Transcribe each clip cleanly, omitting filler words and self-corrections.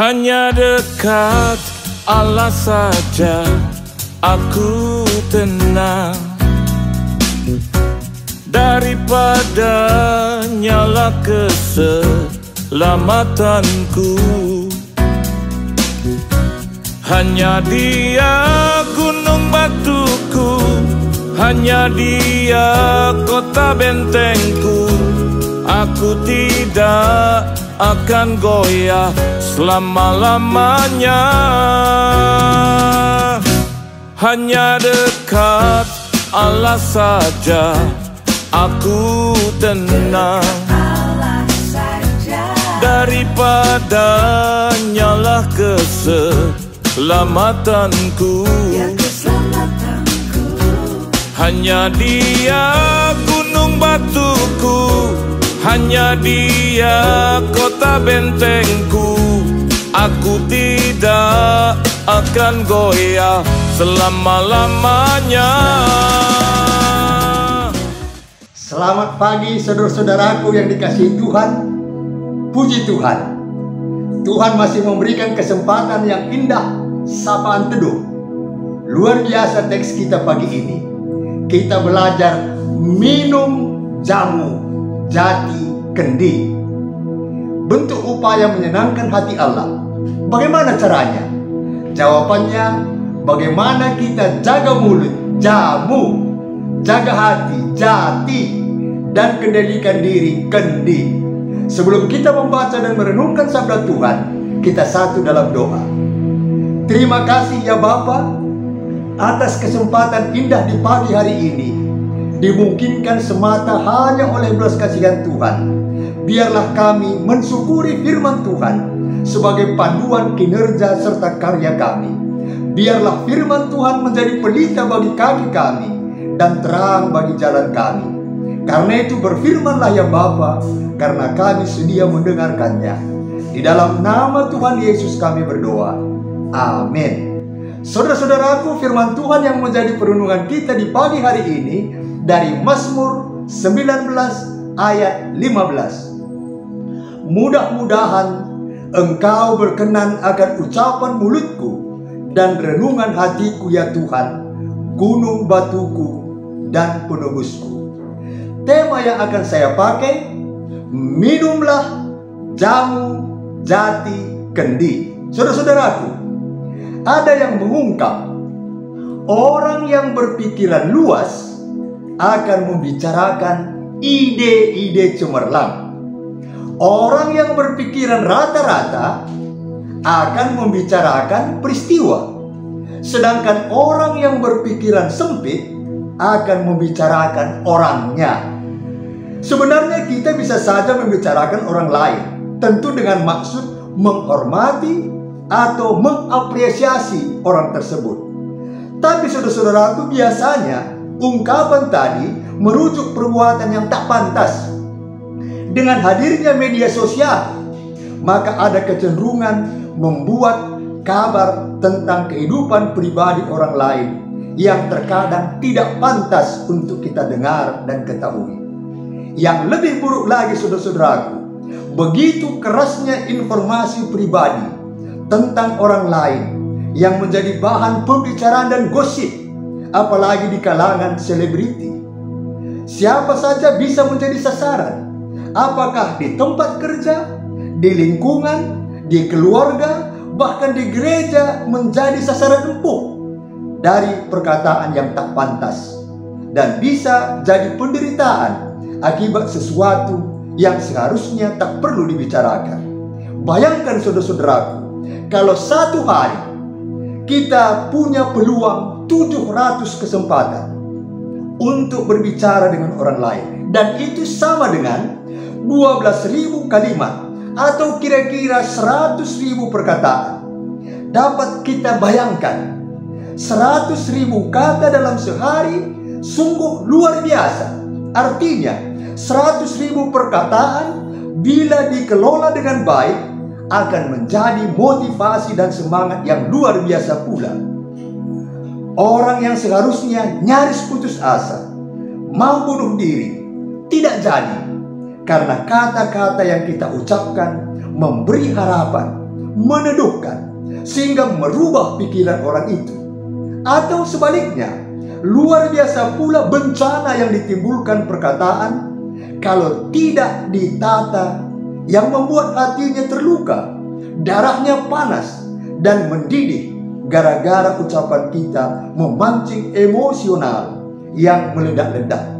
Hanya dekat Allah saja aku tenang, daripada nyala keselamatanku. Hanya Dia gunung batuku, hanya Dia kota bentengku. Aku tidak akan goyah selama-lamanya. Hanya dekat Allah saja aku tenang, daripada nyala keselamatanku. Hanya Dia gunung batuku, hanya Dia kota bentengku. Aku tidak akan goyah selama-lamanya. Selamat pagi saudara-saudaraku yang dikasihi Tuhan. Puji Tuhan, Tuhan masih memberikan kesempatan yang indah, sapaan teduh. Luar biasa teks kita pagi ini. Kita belajar minum jamu jati kendi. Bentuk upaya menyenangkan hati Allah. Bagaimana caranya? Jawabannya, bagaimana kita jaga mulut, jamu, jaga hati, jati, dan kendalikan diri, kendi. Sebelum kita membaca dan merenungkan sabda Tuhan, kita satu dalam doa. Terima kasih ya Bapa atas kesempatan indah di pagi hari ini. Dimungkinkan semata hanya oleh belas kasihan Tuhan. Biarlah kami mensyukuri firman Tuhan sebagai panduan kinerja serta karya kami. Biarlah firman Tuhan menjadi pelita bagi kaki kami dan terang bagi jalan kami. Karena itu berfirmanlah ya Bapa, karena kami sedia mendengarkannya. Di dalam nama Tuhan Yesus kami berdoa. Amin. Saudara-saudaraku, firman Tuhan yang menjadi perenungan kita di pagi hari ini dari Mazmur 19 ayat 15. Mudah-mudahan Engkau berkenan akan ucapan mulutku dan renungan hatiku ya Tuhan, gunung batuku dan penebusku. Tema yang akan saya pakai, minumlah jamu jati kendi. Saudara-saudaraku, ada yang mengungkap, orang yang berpikiran luas akan membicarakan ide-ide cemerlang. Orang yang berpikiran rata-rata akan membicarakan peristiwa. Sedangkan orang yang berpikiran sempit akan membicarakan orangnya. Sebenarnya kita bisa saja membicarakan orang lain, tentu dengan maksud menghormati atau mengapresiasi orang tersebut. Tapi saudara-saudaraku, biasanya ungkapan tadi merujuk perbuatan yang tak pantas. Dengan hadirnya media sosial, maka ada kecenderungan membuat kabar tentang kehidupan pribadi orang lain yang terkadang tidak pantas untuk kita dengar dan ketahui. Yang lebih buruk lagi saudara-saudaraku, begitu kerasnya informasi pribadi tentang orang lain yang menjadi bahan pembicaraan dan gosip, apalagi di kalangan selebriti. Siapa saja bisa menjadi sasaran, apakah di tempat kerja, di lingkungan, di keluarga, bahkan di gereja, menjadi sasaran empuk dari perkataan yang tak pantas dan bisa jadi penderitaan akibat sesuatu yang seharusnya tak perlu dibicarakan. Bayangkan saudara-saudaraku, kalau satu hari kita punya peluang 700 kesempatan untuk berbicara dengan orang lain, dan itu sama dengan 12.000 kalimat atau kira-kira 100.000 perkataan. Dapat kita bayangkan 100.000 kata dalam sehari sungguh luar biasa. Artinya 100.000 perkataan bila dikelola dengan baik akan menjadi motivasi dan semangat yang luar biasa pula. Orang yang seharusnya nyaris putus asa, mau bunuh diri, tidak jadi. Karena kata-kata yang kita ucapkan memberi harapan, meneduhkan sehingga merubah pikiran orang itu. Atau sebaliknya, luar biasa pula bencana yang ditimbulkan perkataan kalau tidak ditata, yang membuat hatinya terluka, darahnya panas dan mendidih gara-gara ucapan kita memancing emosional yang meledak-ledak.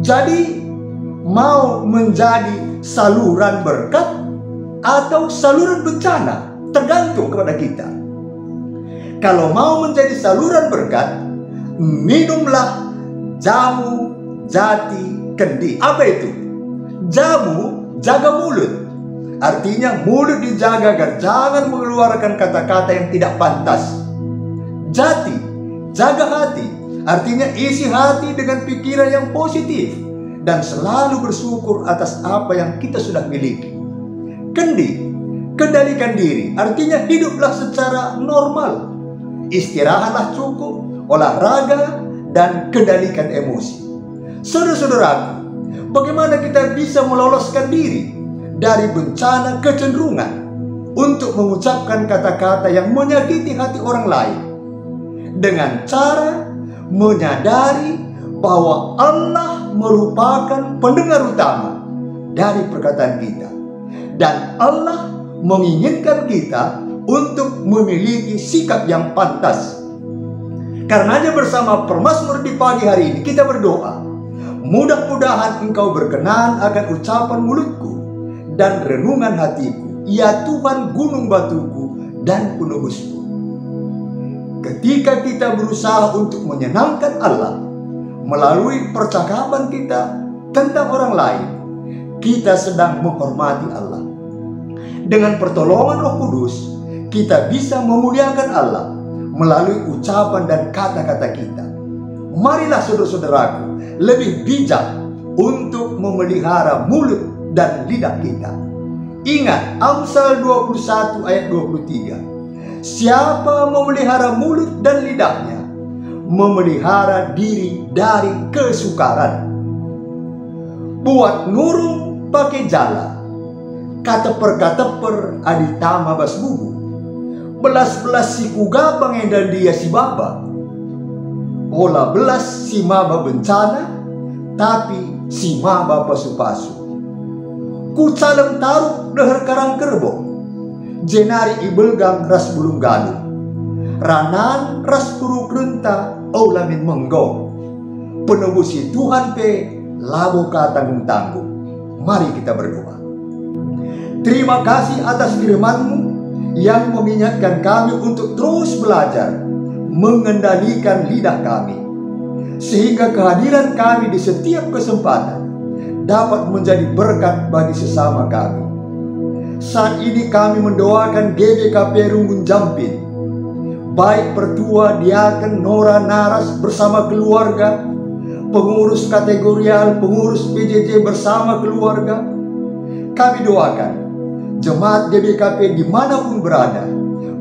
Jadi, mau menjadi saluran berkat atau saluran bencana tergantung kepada kita. Kalau mau menjadi saluran berkat, minumlah jamu jati kendi. Apa itu? Jamu jaga mulut. Artinya mulut dijaga agar jangan mengeluarkan kata-kata yang tidak pantas. Jati, jaga hati. Artinya isi hati dengan pikiran yang positif dan selalu bersyukur atas apa yang kita sudah miliki. Kendi, kendalikan diri. Artinya hiduplah secara normal. Istirahatlah cukup, olahraga, dan kendalikan emosi. Saudara-saudaraku, bagaimana kita bisa meloloskan diri dari bencana kecenderungan untuk mengucapkan kata-kata yang menyakiti hati orang lain? Dengan cara menyadari bahwa Allah merupakan pendengar utama dari perkataan kita, dan Allah menginginkan kita untuk memiliki sikap yang pantas. Karenanya bersama permazmur di pagi hari ini kita berdoa, mudah-mudahan Engkau berkenan akan ucapan mulutku dan renungan hatiku, ya Tuhan gunung batuku dan penebusku. Ketika kita berusaha untuk menyenangkan Allah melalui percakapan kita tentang orang lain, kita sedang menghormati Allah. Dengan pertolongan Roh Kudus, kita bisa memuliakan Allah melalui ucapan dan kata-kata kita. Marilah saudara-saudaraku lebih bijak untuk memelihara mulut dan lidah kita. Ingat Amsal 21 ayat 23. Siapa memelihara mulut dan lidahnya, memelihara diri dari kesukaran. Buat nurung pakai jala, kata-per aditama bas bubu. Belas-belas si kugabang dan dia si baba. Olah belas si maba bencana, tapi si maba pasu-pasu. Kucalem taruh dehar karang kerbong, jenari ibelgang ras bulung galung. Ranan ras puru kerenta, olamin menggong. Penebusi Tuhan pe, labo ka tanggung-tanggung. Mari kita berdoa. Terima kasih atas firman-Mu yang mengingatkan kami untuk terus belajar mengendalikan lidah kami, sehingga kehadiran kami di setiap kesempatan dapat menjadi berkat bagi sesama kami. Saat ini kami mendoakan GBKP Runggun Jampin, baik pertua, diaken, nora, naras bersama keluarga, pengurus kategorial, pengurus PJJ bersama keluarga. Kami doakan jemaat GBKP dimanapun berada,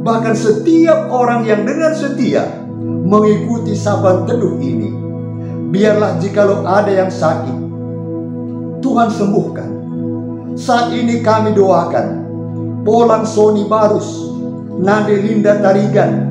bahkan setiap orang yang dengan setia mengikuti sabda teduh ini. Biarlah jikalau ada yang sakit, Tuhan sembuhkan. Saat ini kami doakan Polang Soni Barus, Nade Linda Tarigan,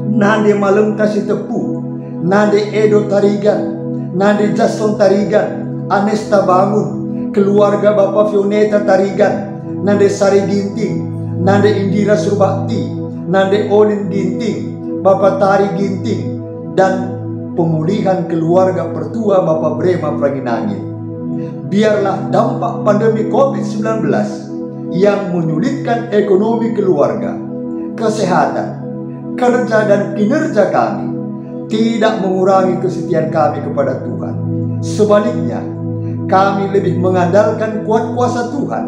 Nade Malem Kasih Tepu, Nade Edo Tarigan, Nade Jason Tarigan, Anesta Bangun, keluarga Bapak Fioneta Tarigan, Nade Sari Ginting, Nade Indira Surbakti, Nade Olin Ginting, Bapak Tari Ginting, dan pemulihan keluarga pertua Bapak Brema Pranginangin. Biarlah dampak pandemi COVID-19 yang menyulitkan ekonomi keluarga, kesehatan, kerja dan kinerja kami tidak mengurangi kesetiaan kami kepada Tuhan. Sebaliknya, kami lebih mengandalkan kuat kuasa Tuhan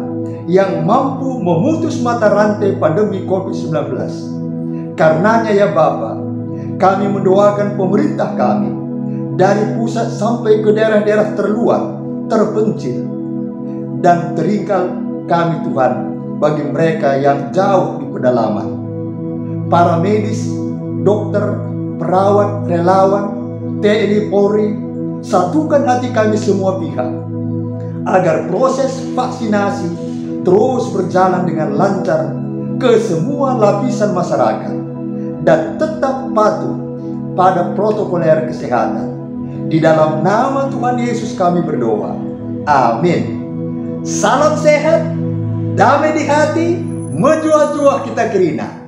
yang mampu memutus mata rantai pandemi COVID-19. Karenanya ya Bapa, kami mendoakan pemerintah kami dari pusat sampai ke daerah-daerah terluar, terpencil dan teringkal kami Tuhan, bagi mereka yang jauh di pedalaman. Para medis, dokter, perawat, relawan, TNI Polri, satukan hati kami semua pihak agar proses vaksinasi terus berjalan dengan lancar ke semua lapisan masyarakat dan tetap patuh pada protokoler kesehatan. Di dalam nama Tuhan Yesus kami berdoa. Amin. Salam sehat, damai di hati, menjual-jual kita kerina.